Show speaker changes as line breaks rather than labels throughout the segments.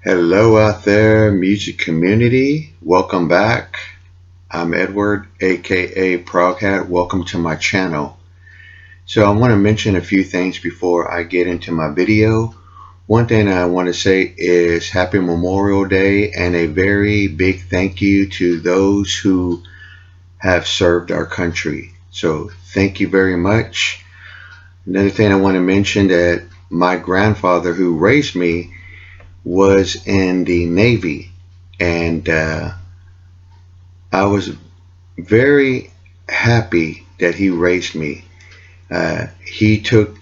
Hello out there, music community. Welcome back. I'm Edward, aka Proghat. Welcome to my channel. So I want to mention a few things before I get into my video. One thing I want to say is Happy Memorial Day and a very big thank you to those who have served our country. So thank you very much. Another thing I want to mention that my grandfather who raised me was in the Navy, and I was very happy that he raised me. He took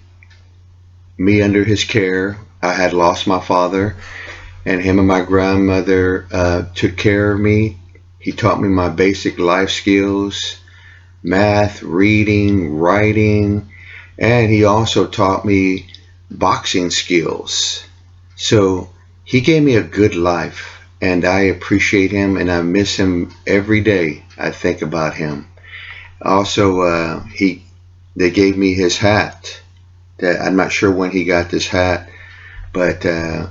me under his care. I had lost my father, and him and my grandmother took care of me. He taught me my basic life skills, math, reading, writing, and he also taught me boxing skills. So he gave me a good life, and I appreciate him, and I miss him every day. I think about him. Also, they gave me his hat. That I'm not sure when he got this hat, but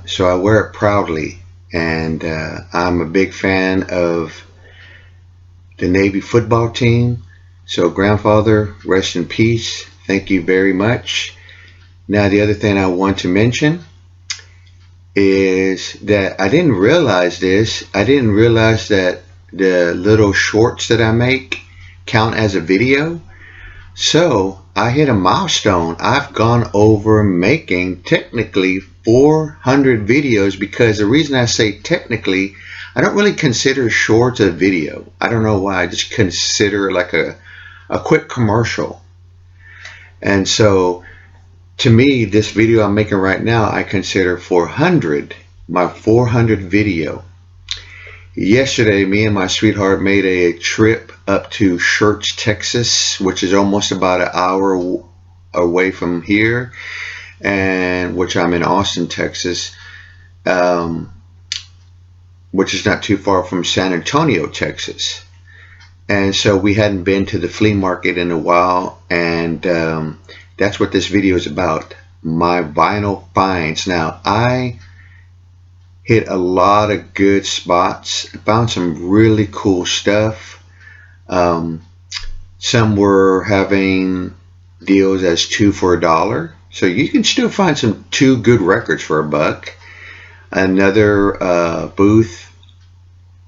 so I wear it proudly, and I'm a big fan of the Navy football team. So, grandfather, rest in peace. Thank you very much. Now, the other thing I want to mention is that I didn't realize this. I didn't realize that the little shorts that I make count as a video. So I hit a milestone. I've gone over making technically 400 videos, because the reason I say technically, I don't really consider shorts a video. I don't know why. I just consider it like a quick commercial. And so to me, this video I'm making right now, I consider 400, my 400 video. Yesterday, me and my sweetheart made a trip up to Church, Texas, which is almost about an hour away from here, and which I'm in Austin, Texas, which is not too far from San Antonio, Texas. And so we hadn't been to the flea market in a while, and that's what this video is about, my vinyl finds. Now, I hit a lot of good spots, found some really cool stuff. Some were having deals as 2 for $1, so you can still find some 2 good records for $1. Another booth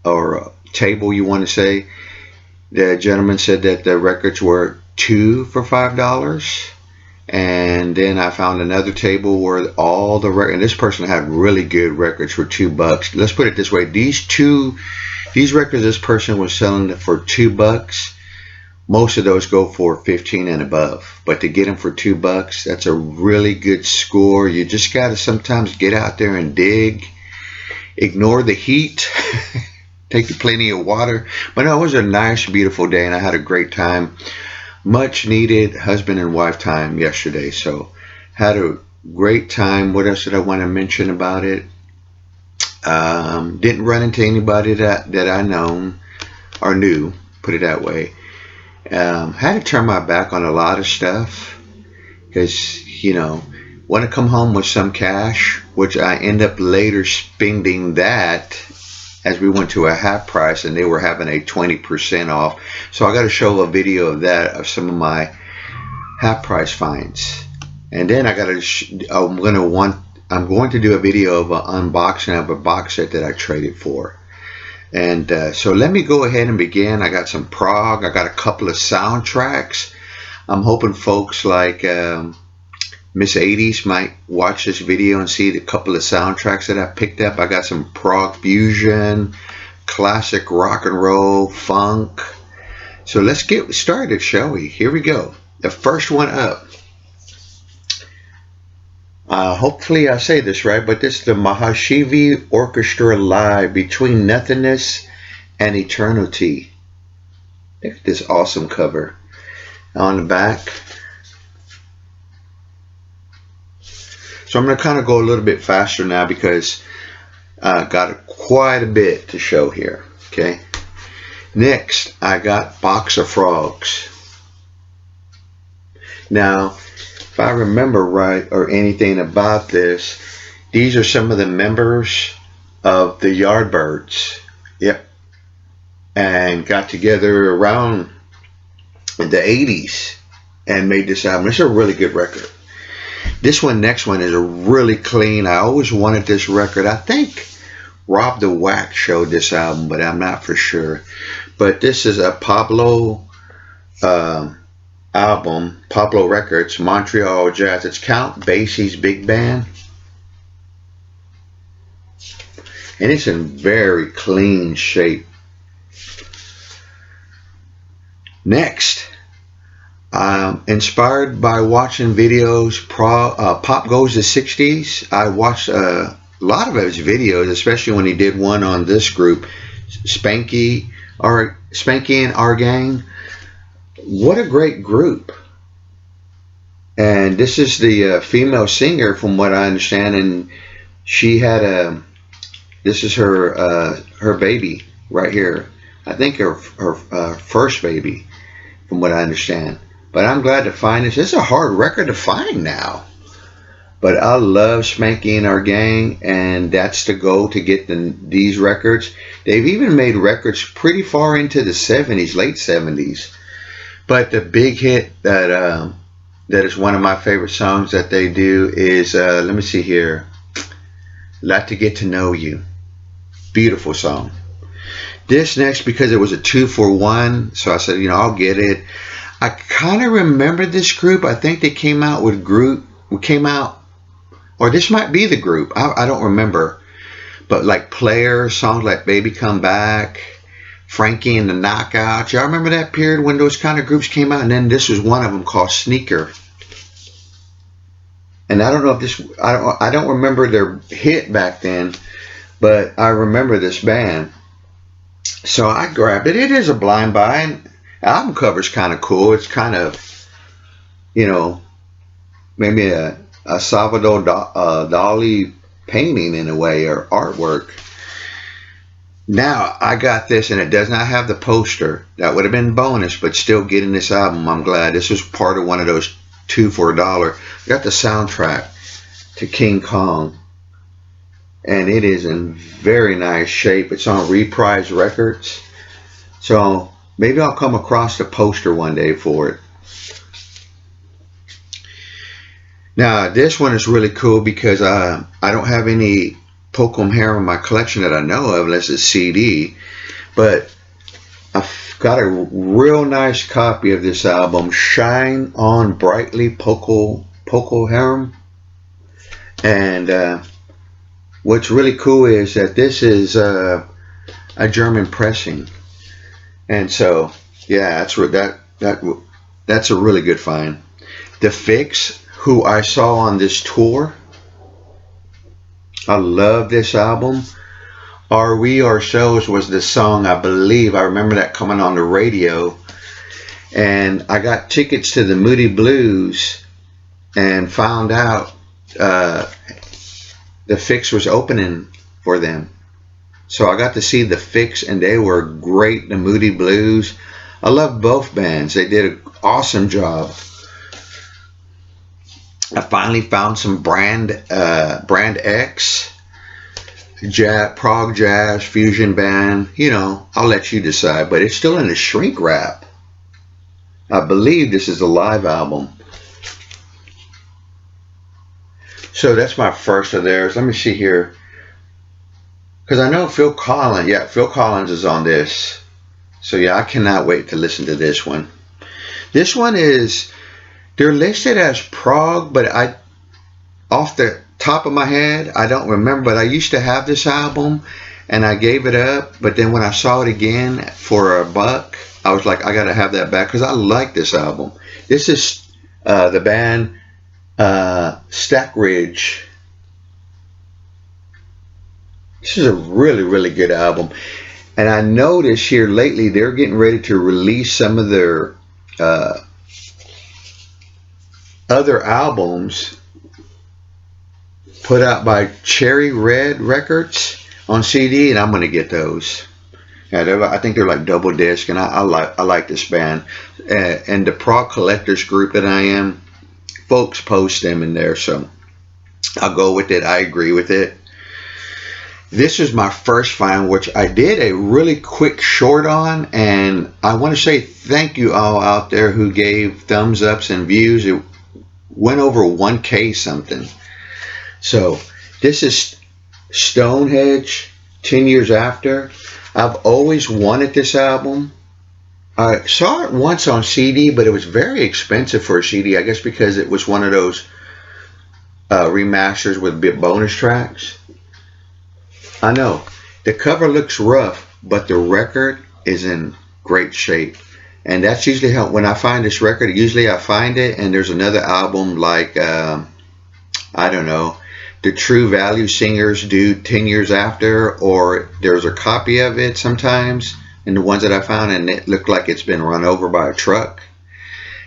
or table, you want to say, the gentleman said that the records were 2 for $5. And then I found another table where all the records, and this person had really good records for $2. Let's put it this way: these records this person was selling for $2. Most of those go for 15 and above, but to get them for $2, that's a really good score. You just got to sometimes get out there and dig, ignore the heat, take plenty of water. But no, it was a nice, beautiful day, and I had a great time. Much needed husband and wife time yesterday, so had a great time. What else did I want to mention about it? Didn't run into anybody that I known or knew, put it that way. Had to turn my back on a lot of stuff because, want to come home with some cash, which I end up later spending that as we went to a half price, and they were having a 20% off. So I got to show a video of that, of some of my half price finds. And then I'm going to do a video of an unboxing of a box set that I traded for. And so let me go ahead and begin. I got some prog. I got a couple of soundtracks. I'm hoping folks like Miss 80s might watch this video and see the couple of soundtracks that I picked up. I got some prog fusion, classic rock and roll, funk. So let's get started, shall we? Here we go. The first one up. Hopefully I say this right, but this is the Mahashivi Orchestra Live, Between Nothingness and Eternity. Look at this awesome cover. On the back. So I'm going to kind of go a little bit faster now because I got quite a bit to show here. Okay. Next, I got Box of Frogs. Now, if I remember right or anything about this, these are some of the members of the Yardbirds. Yep. And got together around in the 80s and made this album. It's a really good record. This next one is a really clean. I always wanted this record. I think Rob the Wax showed this album, but I'm not for sure. But this is a Pablo album, Pablo Records, Montreal Jazz. It's Count Basie's big band. And it's in very clean shape. Next, inspired by watching videos, Pop Goes the 60s. I watched a lot of his videos, especially when he did one on this group, Spanky and Our Gang. What a great group. And this is the female singer, from what I understand, and she had this is her baby right here. I think her first baby, from what I understand. But I'm glad to find this. It's a hard record to find now. But I love Spanky and Our Gang, and that's the goal, to get these records. They've even made records pretty far into the 70s, late 70s. But the big hit that is one of my favorite songs that they do is, let me see here, Like to Get to Know You. Beautiful song. This next, because it was a 2-for-1, so I said, I'll get it. I kind of remember this group. I think they came out, or this might be the group. I don't remember. But like Player, songs like Baby Come Back, Frankie and the Knockouts. Y'all remember that period when those kind of groups came out? And then this was one of them called Sneaker. And I don't know if I don't remember their hit back then, but I remember this band. So I grabbed it. It is a blind buy. And album cover's kind of cool. It's kind of, maybe a Salvador Dali painting in a way, or artwork. Now I got this, and it does not have the poster. That would have been bonus, but still getting this album, I'm glad. This was part of one of those 2 for $1. I got the soundtrack to King Kong, and it is in very nice shape. It's on Reprise Records, so maybe I'll come across the poster one day for it. Now this one is really cool because I don't have any Pokem Hair in my collection that I know of, unless it's CD, but I've got a real nice copy of this album, Shine On Brightly, Pokem Hair. And what's really cool is that this is a German pressing, and so yeah, that's a really good find. The Fix, who I saw on this tour, I love this album. Are We Ourselves was the song, I believe. I remember that coming on the radio, and I got tickets to the Moody Blues and found out the Fix was opening for them. So I got to see the Fix, and they were great. The Moody Blues. I love both bands. They did an awesome job. I finally found some Brand X, prog jazz fusion band. I'll let you decide, but it's still in a shrink wrap. I believe this is a live album. So that's my first of theirs. Let me see here, because I know Phil Collins. Yeah, Phil Collins is on this. So yeah, I cannot wait to listen to this one. This one is, they're listed as prog, but off the top of my head, I don't remember. But I used to have this album, and I gave it up. But then when I saw it again for $1, I was like, I gotta have that back, because I like this album. This is the band Stack Ridge. This is a really, really good album. And I noticed here lately they're getting ready to release some of their other albums put out by Cherry Red Records on CD, and I'm going to get those. Yeah, I think they're like double disc, and I like this band. And the prog collectors group that I am, folks post them in there, so I'll go with it. I agree with it. This is my first find, which I did a really quick short on, and I want to say thank you all out there who gave thumbs ups and views. It went over 1K something. So this is Stonehenge, 10 Years After. I've always wanted this album. I saw it once on CD, but it was very expensive for a CD, I guess because it was one of those remasters with bit bonus tracks. I know the cover looks rough, but the record is in great shape. And that's usually how, when I find this record, usually I find it and there's another album like, I don't know, the True Value Singers do 10 Years After, or there's a copy of it sometimes, and the ones that I found, and it looked like it's been run over by a truck.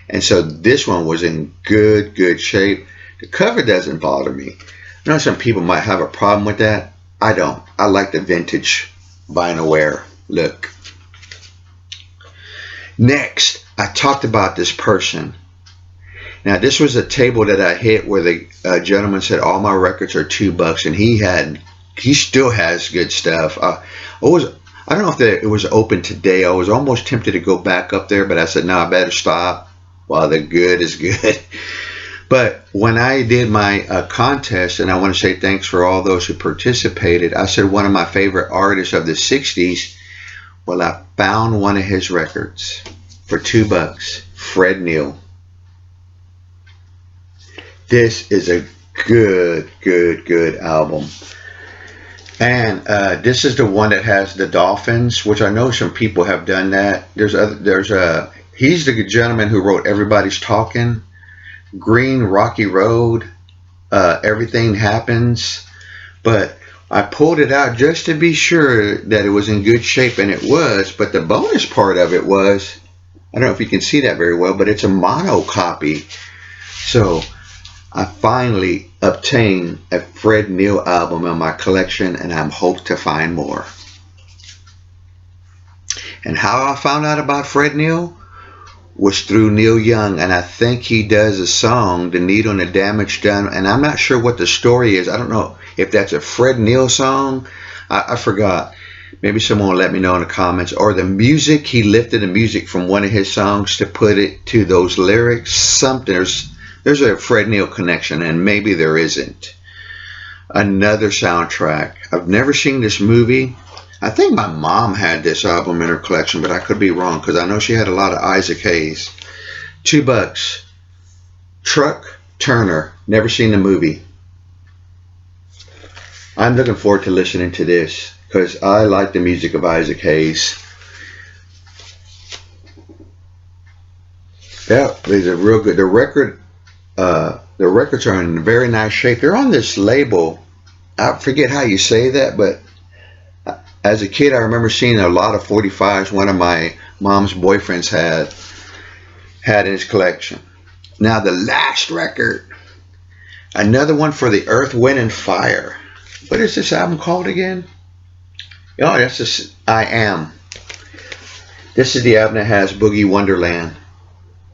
And so this one was in good shape. The cover doesn't bother me. I know some people might have a problem with that. I don't. I like the vintage vinyl wear look. Next, I talked about this person. Now, this was a table that I hit where the gentleman said all my records are $2, and he still has good stuff. I don't know if it was open today. I was almost tempted to go back up there, but I said, no, I better stop while the good is good. But when I did my contest, and I want to say thanks for all those who participated, I said one of my favorite artists of the 60s, well, I found one of his records for $2, Fred Neil. This is a good album. And this is the one that has the dolphins, which I know some people have done that. He's the gentleman who wrote Everybody's Talking, Green Rocky Road, Everything Happens. But I pulled it out just to be sure that it was in good shape, and it was. But the bonus part of it was, I don't know if you can see that very well, but it's a mono copy. So I finally obtained a Fred Neil album in my collection, and I'm hoped to find more. And how I found out about Fred Neil was through Neil Young, and I think he does a song, The Need on the Damage Done, and I'm not sure what the story is. I don't know if that's a Fred Neil song. I forgot. Maybe someone will let me know in the comments. Or the music, he lifted the music from one of his songs to put it to those lyrics. Something, there's a Fred Neil connection, and maybe there isn't. Another soundtrack. I've never seen this movie. I think my mom had this album in her collection, but I could be wrong because I know she had a lot of Isaac Hayes. $2. Truck Turner. Never seen the movie. I'm looking forward to listening to this because I like the music of Isaac Hayes. Yeah, these are real good. The records are in very nice shape. They're on this label. I forget how you say that, but as a kid, I remember seeing a lot of 45s. One of my mom's boyfriends had in his collection. Now, the last record, another one for the Earth, Wind, and Fire. What is this album called again? Oh, that's just I Am. This is the album that has Boogie Wonderland.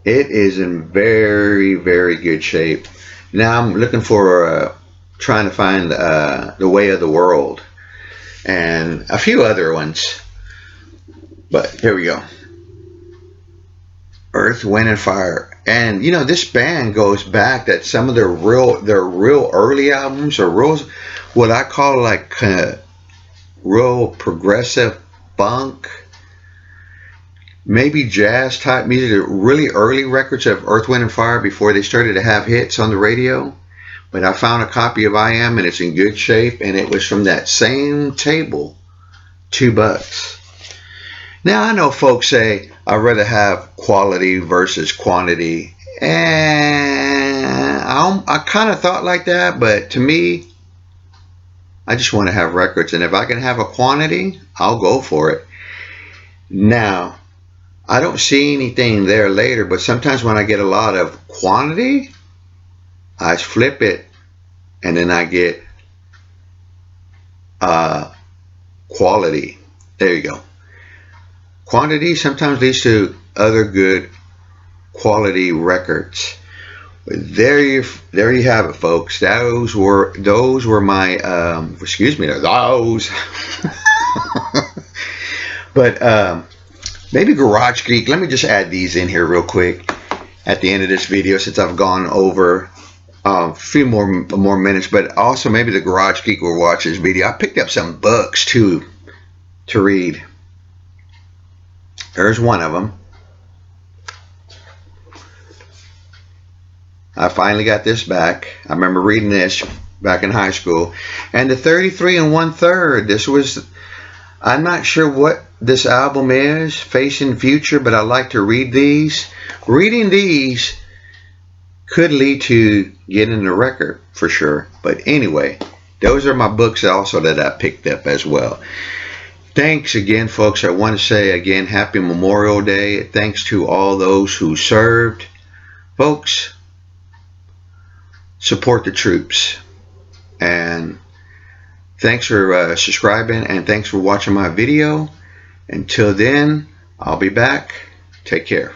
It is in very good shape. Now I'm looking for trying to find The Way of the World and a few other ones. But here we go. Earth, Wind, and Fire. And you know, this band goes back, that some of their real early albums are real, what I call like real progressive funk, maybe jazz type music. The really early records of Earth, Wind, and Fire before they started to have hits on the radio. But I found a copy of I Am, and it's in good shape, and it was from that same table. $2. Now, I know folks say I'd rather have quality versus quantity, and I kind of thought like that, but to me, I just want to have records, and if I can have a quantity, I'll go for it. Now, I don't see anything there later, but sometimes when I get a lot of quantity, I flip it, and then I get quality. There you go. Quantity sometimes leads to other good quality records. There you have it, folks. Those were my excuse me, those. But maybe Garage Geek. Let me just add these in here real quick at the end of this video, since I've gone over a few more minutes. But also maybe the Garage Geek will watch this video. I picked up some books too to read. There's one of them. I finally got this back. I remember reading this back in high school. And the 33 1/3. This was, I'm not sure what this album is, Facing Future, but I like to read these. Reading these could lead to getting a record for sure. But anyway, those are my books also that I picked up as well. Thanks again, folks. I want to say again, Happy Memorial Day. Thanks to all those who served. Folks, support the troops. And thanks for subscribing, and thanks for watching my video. Until then, I'll be back. Take care.